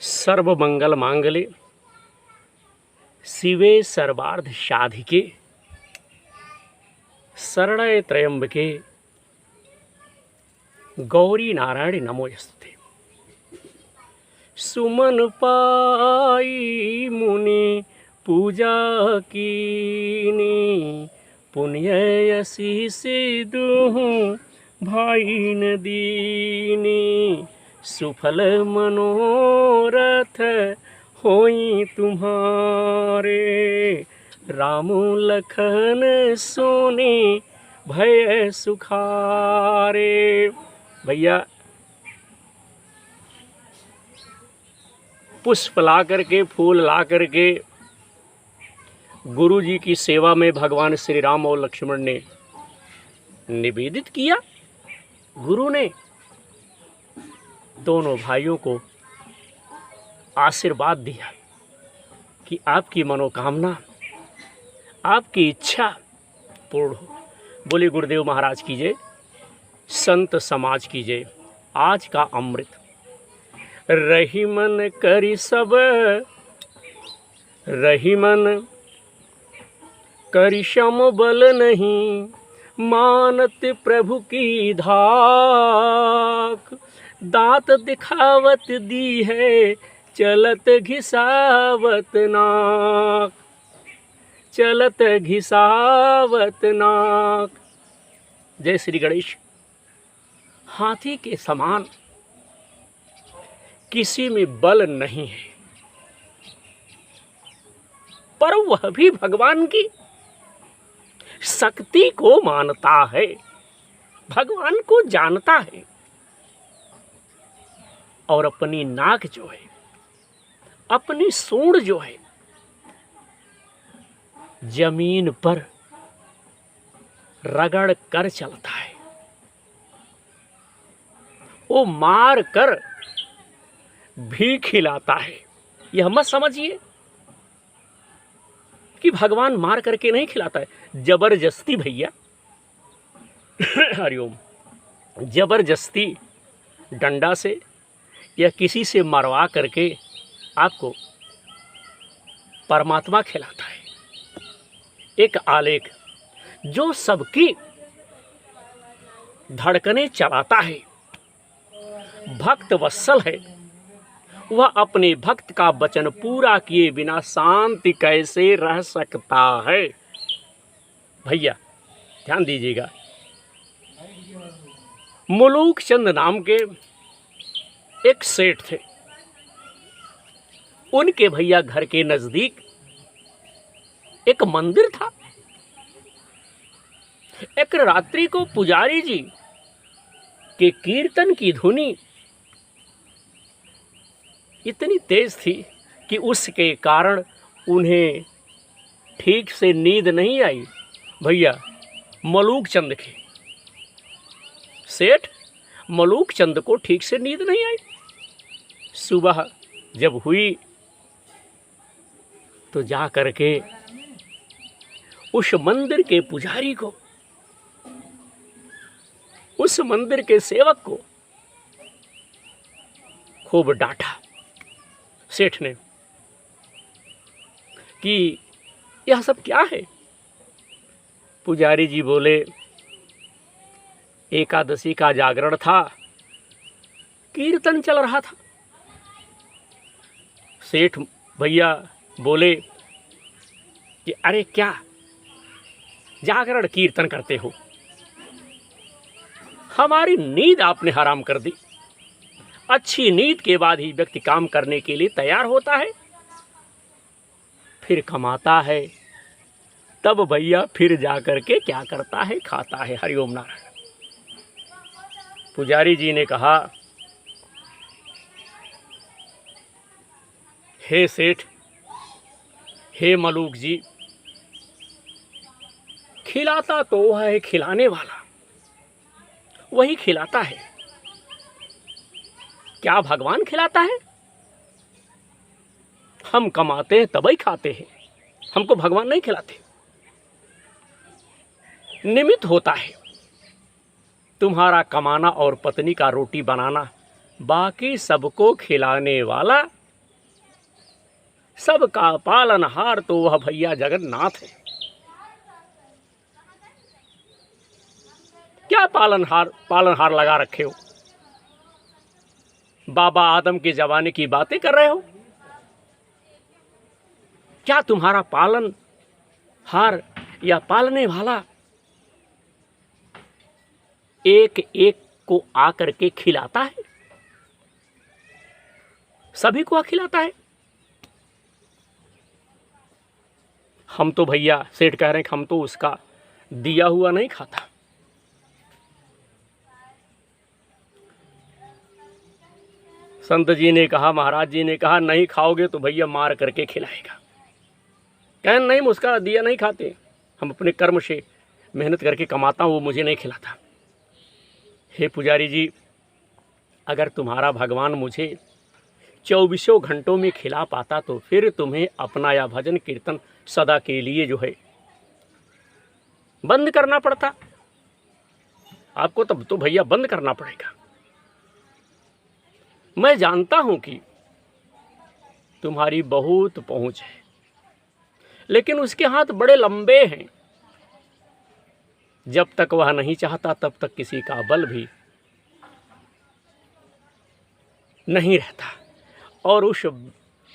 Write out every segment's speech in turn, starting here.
सर्वमंगल मांगल्ये शिवे सर्वार्थ साधिके शरण्ये त्र्यंबके गौरी नारायणी नमोस्तुते। सुमन पाई मुनि पूजा कीनी, पुण्य आशीष दूँ भाई न दीनी। सुफल मनोरथ होई तुम्हारे, राम लखन सोने भय सुखारे। भैया पुष्प ला करके, फूल ला करके गुरु जी की सेवा में भगवान श्री राम और लक्ष्मण ने निवेदित किया। गुरु ने दोनों भाइयों को आशीर्वाद दिया कि आपकी मनोकामना, आपकी इच्छा पूर्ण हो। बोले गुरुदेव महाराज की जय, संत समाज की जय। आज का अमृत रही मन करी सब, रही मन करी सम बल नहीं, मानत प्रभु की धाक। दांत दिखावत दी है, चलत घिसावत नाक, चलत घिसावत नाक। जय श्री गणेश। हाथी के समान किसी में बल नहीं है, पर वह भी भगवान की शक्ति को मानता है, भगवान को जानता है। और अपनी नाक जो है, अपनी सूंड जो है, जमीन पर रगड़ कर चलता है। वो मार कर भी खिलाता है। यह मत समझिए कि भगवान मार करके नहीं खिलाता है। जबरदस्ती भैया हरिओम, जबरदस्ती डंडा से या किसी से मरवा करके आपको परमात्मा खिलाता है। एक आलेख जो सबकी धड़कने चलाता है, भक्त वत्सल है, वह अपने भक्त का वचन पूरा किए बिना शांति कैसे रह सकता है। भैया ध्यान दीजिएगा, मुलूक चंद नाम के एक सेठ थे। उनके भैया घर के नजदीक एक मंदिर था। एक रात्रि को पुजारी जी के कीर्तन की धुनी इतनी तेज थी कि उसके कारण उन्हें ठीक से नींद नहीं आई। भैया मलूक चंद के सेठ मलूक चंद को ठीक से नींद नहीं आई। सुबह जब हुई तो जा करके उस मंदिर के पुजारी को, उस मंदिर के सेवक को खूब डांटा सेठ ने कि यह सब क्या है। पुजारी जी बोले एकादशी का जागरण था, कीर्तन चल रहा था। सेठ भैया बोले कि अरे क्या जागरण कीर्तन करते हो, हमारी नींद आपने हराम कर दी। अच्छी नींद के बाद ही व्यक्ति काम करने के लिए तैयार होता है, फिर कमाता है, तब भैया फिर जाकर के क्या करता है, खाता है। हरिओम नारायण। पुजारी जी ने कहा, हे सेठ, हे मलूक जी, खिलाता तो वह है खिलाने वाला, वही खिलाता है। क्या भगवान खिलाता है? हम कमाते हैं तभी खाते हैं, हमको भगवान नहीं खिलाते। निमित्त होता है तुम्हारा कमाना और पत्नी का रोटी बनाना, बाकी सबको खिलाने वाला सबका पालनहार तो वह भैया जगन्नाथ है। क्या पालनहार लगा रखे हो? बाबा आदम के जमाने की बातें कर रहे हो? क्या तुम्हारा पालनहार या पालने वाला एक एक को आकर के खिलाता है? सभी को खिलाता है? हम तो भैया सेठ कह रहे हैं कि हम तो उसका दिया हुआ नहीं खाता। संत जी ने कहा, महाराज जी ने कहा, नहीं खाओगे तो भैया मार करके खिलाएगा। कहें नहीं, उसका दिया नहीं खाते, हम अपने कर्म से मेहनत करके कमाता हूँ, वो मुझे नहीं खिलाता। हे पुजारी जी, अगर तुम्हारा भगवान मुझे 24 घंटों में खिला पाता तो फिर तुम्हें अपना या भजन कीर्तन सदा के लिए जो है बंद करना पड़ता। आपको तब तो भैया बंद करना पड़ेगा। मैं जानता हूं कि तुम्हारी बहुत पहुंच है, लेकिन उसके हाथ बड़े लंबे हैं। जब तक वह नहीं चाहता तब तक किसी का बल भी नहीं रहता, और उस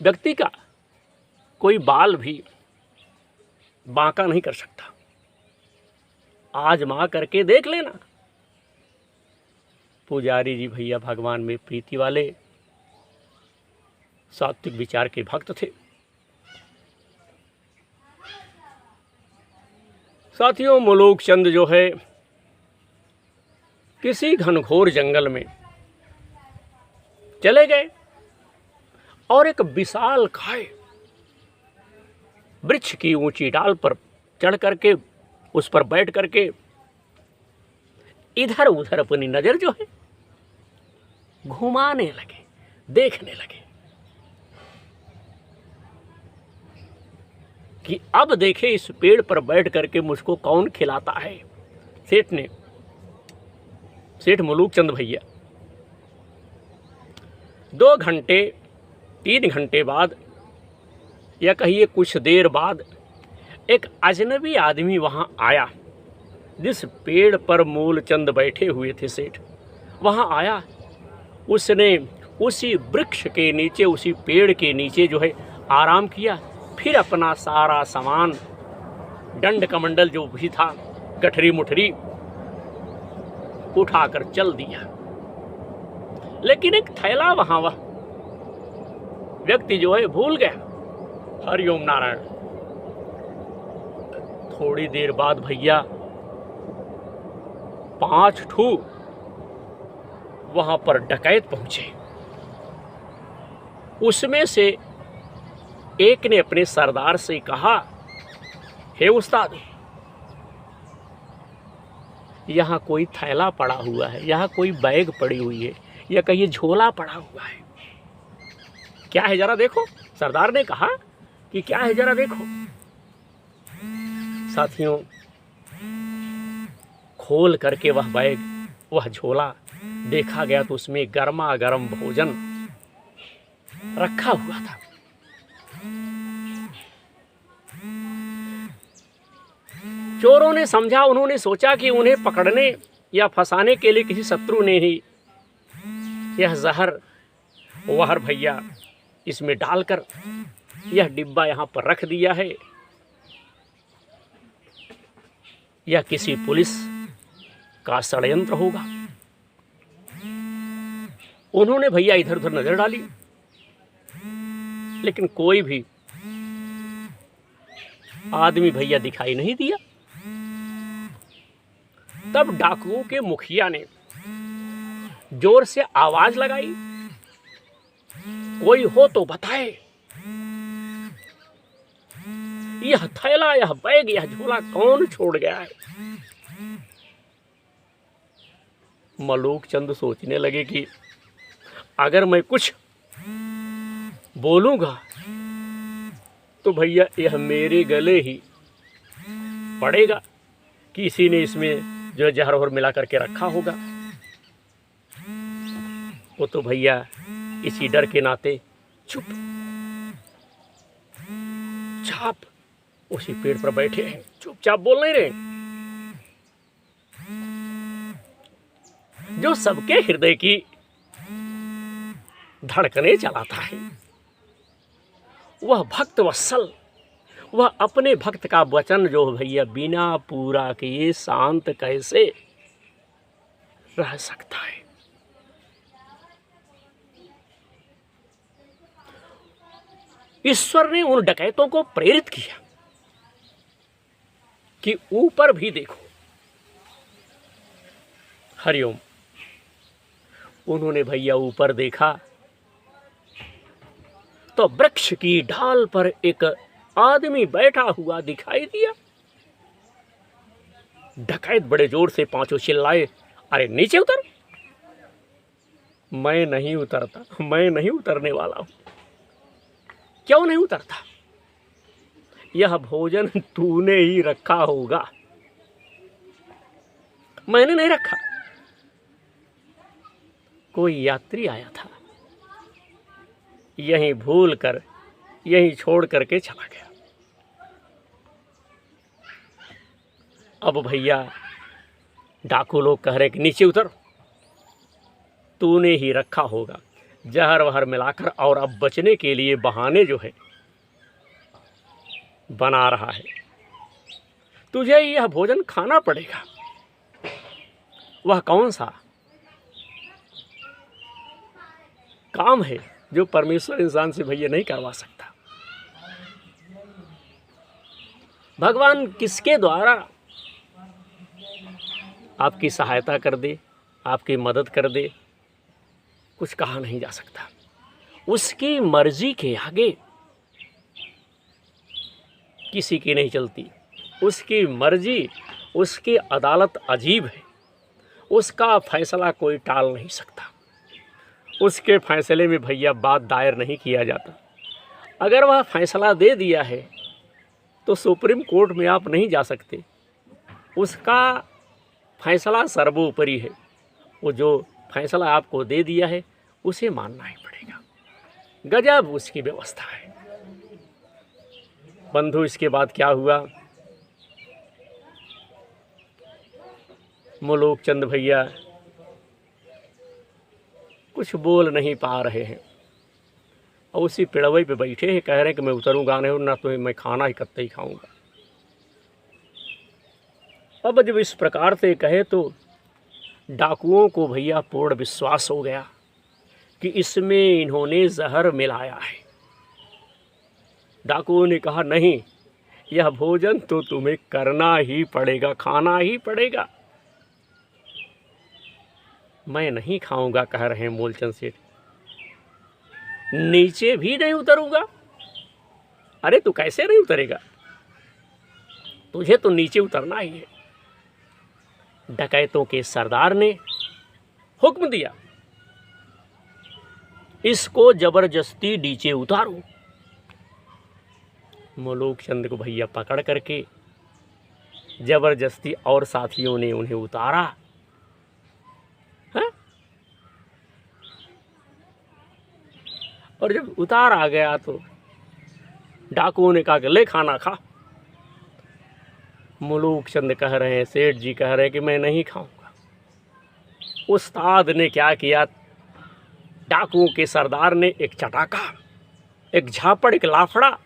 व्यक्ति का कोई बाल भी बांका नहीं कर सकता। आजमा करके देख लेना। पुजारी जी भैया भगवान में प्रीति वाले सात्विक विचार के भक्त थे। साथियों, मुलूक चंद जो है किसी घनघोर जंगल में चले गए और एक विशाल खाए वृक्ष की ऊंची डाल पर चढ़ करके उस पर बैठ करके इधर उधर अपनी नजर जो है घुमाने लगे, देखने लगे कि अब देखे इस पेड़ पर बैठ करके मुझको कौन खिलाता है। सेठ मुलूक चंद भैया 2 घंटे 3 घंटे बाद या कहिए कुछ देर बाद एक अजनबी आदमी वहां आया। जिस पेड़ पर मूलचंद बैठे हुए थे सेठ, वहां आया। उसने उसी वृक्ष के नीचे, उसी पेड़ के नीचे जो है आराम किया। फिर अपना सारा सामान, दंड कमंडल जो भी था, गठरी मुठरी उठाकर चल दिया। लेकिन एक थैला वहां वह व्यक्ति जो है भूल गया। हरिओम नारायण। थोड़ी देर बाद भैया 5 ठू वहां पर डकैत पहुंचे। उसमें से एक ने अपने सरदार से कहा, हे उस्ताद, यहां कोई थैला पड़ा हुआ है, यहां कोई बैग पड़ी हुई है, या कहीं झोला पड़ा हुआ है, क्या है जरा देखो। सरदार ने कहा कि क्या है जरा देखो। साथियों, खोल करके वह बैग, वह झोला देखा गया तो उसमें गर्मा गर्म भोजन रखा हुआ था। चोरों ने समझा, उन्होंने सोचा कि उन्हें पकड़ने या फंसाने के लिए किसी शत्रु ने ही यह जहर वहर भैया इसमें डालकर यह डिब्बा यहाँ पर रख दिया है, यह किसी पुलिस का षड्यंत्र होगा। उन्होंने भैया इधर उधर नजर डाली, लेकिन कोई भी आदमी भैया दिखाई नहीं दिया। तब डाकुओं के मुखिया ने जोर से आवाज लगाई, कोई हो तो बताए, यह थैला, यह बैग, यह झोला कौन छोड़ गया है। मलूक चंद सोचने लगे कि अगर मैं कुछ बोलूंगा तो भैया यह मेरे गले ही पड़ेगा, किसी ने इसमें जो जहर वहर मिला करके रखा होगा। वो तो भैया इसी डर के नाते चुप। चुपचाप उसी पेड़ पर बैठे हैं, चुपचाप बोल नहीं रहे। जो सबके हृदय की धड़कने चलाता है, वह भक्त वत्सल, वह अपने भक्त का वचन जो भैया बिना पूरा किए शांत कैसे रह सकता है। ईश्वर ने उन डकैतों को प्रेरित किया कि ऊपर भी देखो। हरिओम। उन्होंने भैया ऊपर देखा तो वृक्ष की ढाल पर एक आदमी बैठा हुआ दिखाई दिया। डकैत बड़े जोर से पांचों चिल्लाए, अरे नीचे उतर। मैं नहीं उतरता, मैं नहीं उतरने वाला हूं। क्यों नहीं उतरता? यह भोजन तूने ही रखा होगा, मैंने नहीं रखा। कोई यात्री आया था, यहीं भूल कर यहीं छोड़ करके चला गया। अब भैया डाकू लोग कह रहे कि नीचे उतर, तूने ही रखा होगा। जहर वहर मिलाकर और अब बचने के लिए बहाने जो है बना रहा है। तुझे यह भोजन खाना पड़ेगा। वह कौन सा काम है जो परमेश्वर इंसान से भैया नहीं करवा सकता? भगवान किसके द्वारा आपकी सहायता कर दे, आपकी मदद कर दे, कुछ कहा नहीं जा सकता। उसकी मर्जी के आगे किसी की नहीं चलती। उसकी मर्जी, उसकी अदालत अजीब है। उसका फैसला कोई टाल नहीं सकता। उसके फैसले में भैया बात दायर नहीं किया जाता। अगर वह फैसला दे दिया है तो सुप्रीम कोर्ट में आप नहीं जा सकते। उसका फैसला सर्वोपरि है। वो जो फैसला आपको दे दिया है उसे मानना ही पड़ेगा। गजब उसकी व्यवस्था है। बंधु, इसके बाद क्या हुआ? मुलूक चंद भैया कुछ बोल नहीं पा रहे हैं और उसी पिड़वई पे बैठे हैं, कह रहे हैं कि मैं उतरूंगा नहीं, ना तो मैं खाना ही कत्ते ही खाऊंगा। अब जब इस प्रकार से कहे तो डाकुओं को भैया पूर्ण विश्वास हो गया कि इसमें इन्होंने जहर मिलाया है। डाकुओं ने कहा, नहीं, यह भोजन तो तुम्हें करना ही पड़ेगा, खाना ही पड़ेगा। मैं नहीं खाऊंगा, कह रहे हैं मूलचंद सेठ। नीचे भी नहीं उतरूंगा। अरे तू कैसे नहीं उतरेगा? तुझे तो नीचे उतरना ही है। डकैतों के सरदार ने हुक्म दिया, इसको जबरदस्ती नीचे उतारो। मुलूक चंद को भैया पकड़ करके जबरदस्ती और साथियों ने उन्हें उतारा। है? और जब उतार आ गया तो डाकुओं ने कहा कि ले खाना खा। मुलूक चंद कह रहे हैं, सेठ जी कह रहे हैं कि मैं नहीं खाऊंगा। उस्ताद ने क्या किया? डाकुओं के सरदार ने एक चटाका, एक झापड़, एक लाफड़ा,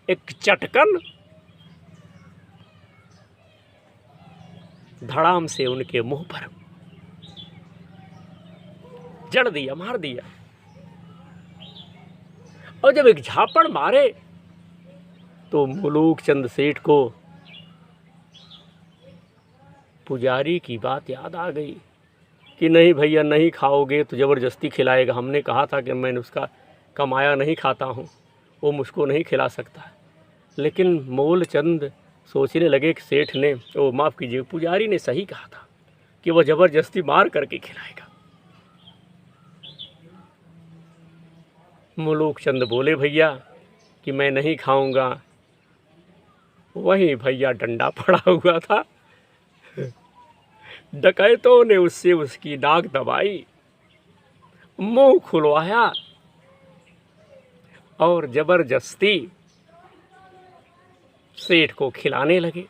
एक चटकन धड़ाम से उनके मुंह पर जड़ दिया, मार दिया। और जब एक झापड़ मारे तो मुलूक चंद सेठ को पुजारी की बात याद आ गई कि नहीं भैया, नहीं खाओगे तो ज़बरदस्ती खिलाएगा। हमने कहा था कि मैं उसका कमाया नहीं खाता हूँ, वो मुझको नहीं खिला सकता। लेकिन मूलचंद सोचने लगे कि सेठ ने, वो माफ़ कीजिए, पुजारी ने सही कहा था कि वह ज़बरदस्ती मार करके खिलाएगा। मुलूक चंद बोले भैया कि मैं नहीं खाऊंगा। वहीं भैया डंडा पड़ा हुआ था। डकैतों ने उससे उसकी नाक दबाई, मुंह खुलवाया और जबरदस्ती सेठ को खिलाने लगे।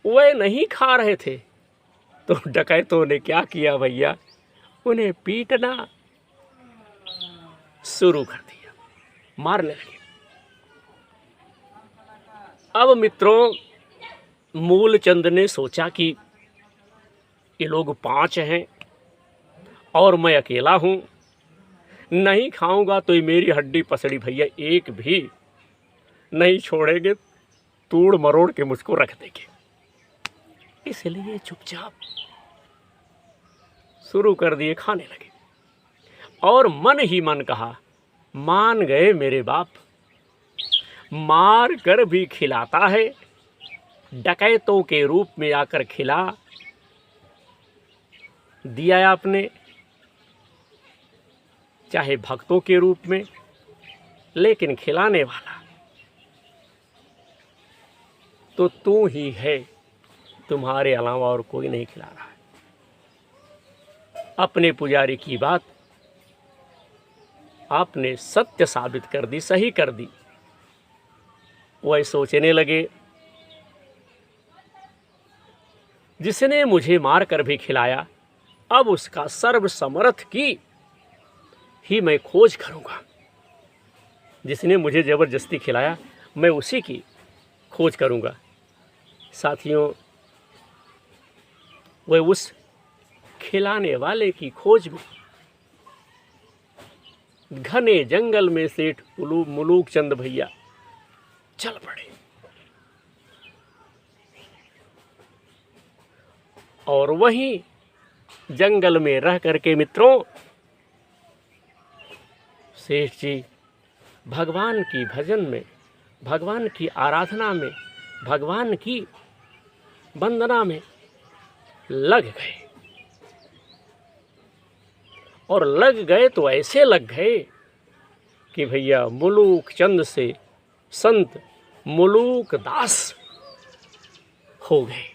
वह नहीं खा रहे थे तो डकैतों ने क्या किया भैया, उन्हें पीटना शुरू कर दिया, मारने लगे। अब मित्रों, मूलचंद ने सोचा कि ये लोग 5 हैं और मैं अकेला हूँ, नहीं खाऊंगा तो ये मेरी हड्डी पसड़ी भैया एक भी नहीं छोड़ेंगे, तोड़ मरोड़ के मुझको रख देंगे। इसलिए चुपचाप शुरू कर दिए खाने लगे और मन ही मन कहा, मान गए मेरे बाप, मार कर भी खिलाता है, डकैतों के रूप में आकर खिला दिया आपने, चाहे भक्तों के रूप में, लेकिन खिलाने वाला तो तू ही है, तुम्हारे अलावा और कोई नहीं खिला रहा है। अपने पुजारी की बात आपने सत्य साबित कर दी, सही कर दी। वह सोचने लगे, जिसने मुझे मार कर भी खिलाया, अब उसका सर्वसमर्थ की ही मैं खोज करूंगा। जिसने मुझे ज़बरदस्ती खिलाया, मैं उसी की खोज करूंगा। साथियों, वह उस खिलाने वाले की खोज में घने जंगल में सेठ मुलूक चंद भैया चल पड़े और वहीं जंगल में रह करके मित्रों, सेठ जी भगवान की भजन में, भगवान की आराधना में, भगवान की वंदना में लग गए। और लग गए तो ऐसे लग गए कि भैया मुलूक चंद से संत मुलूक दास हो गए।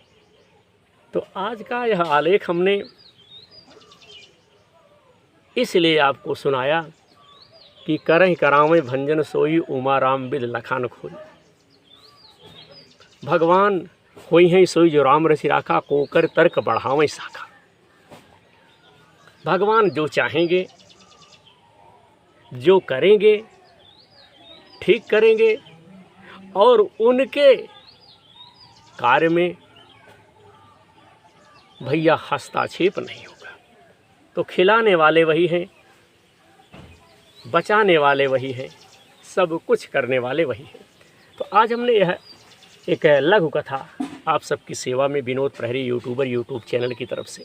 तो आज का यह आलेख हमने इसलिए आपको सुनाया कि करहि करावे भंजन सोई, उमा राम बिद लखान खोई। भगवान होई हैं सोई जो राम रसि राखा, कोकर तर्क बढ़ावें साखा। भगवान जो चाहेंगे, जो करेंगे, ठीक करेंगे और उनके कार्य में भैया हस्तक्षेप नहीं होगा। तो खिलाने वाले वही हैं, बचाने वाले वही हैं, सब कुछ करने वाले वही हैं। तो आज हमने यह एक लघु कथा आप सबकी सेवा में विनोद प्रहरी यूट्यूब चैनल की तरफ से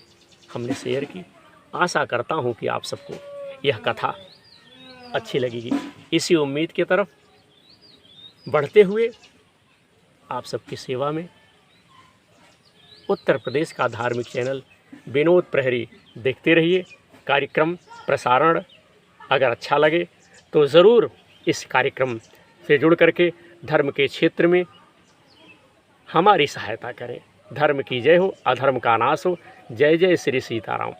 हमने शेयर की। आशा करता हूँ कि आप सबको यह कथा अच्छी लगेगी। इसी उम्मीद की तरफ बढ़ते हुए आप सबकी सेवा में उत्तर प्रदेश का धार्मिक चैनल विनोद प्रहरी देखते रहिए। कार्यक्रम प्रसारण अगर अच्छा लगे तो ज़रूर इस कार्यक्रम से जुड़ करके धर्म के क्षेत्र में हमारी सहायता करें। धर्म की जय हो, अधर्म का नाश हो। जय जय श्री सीताराम।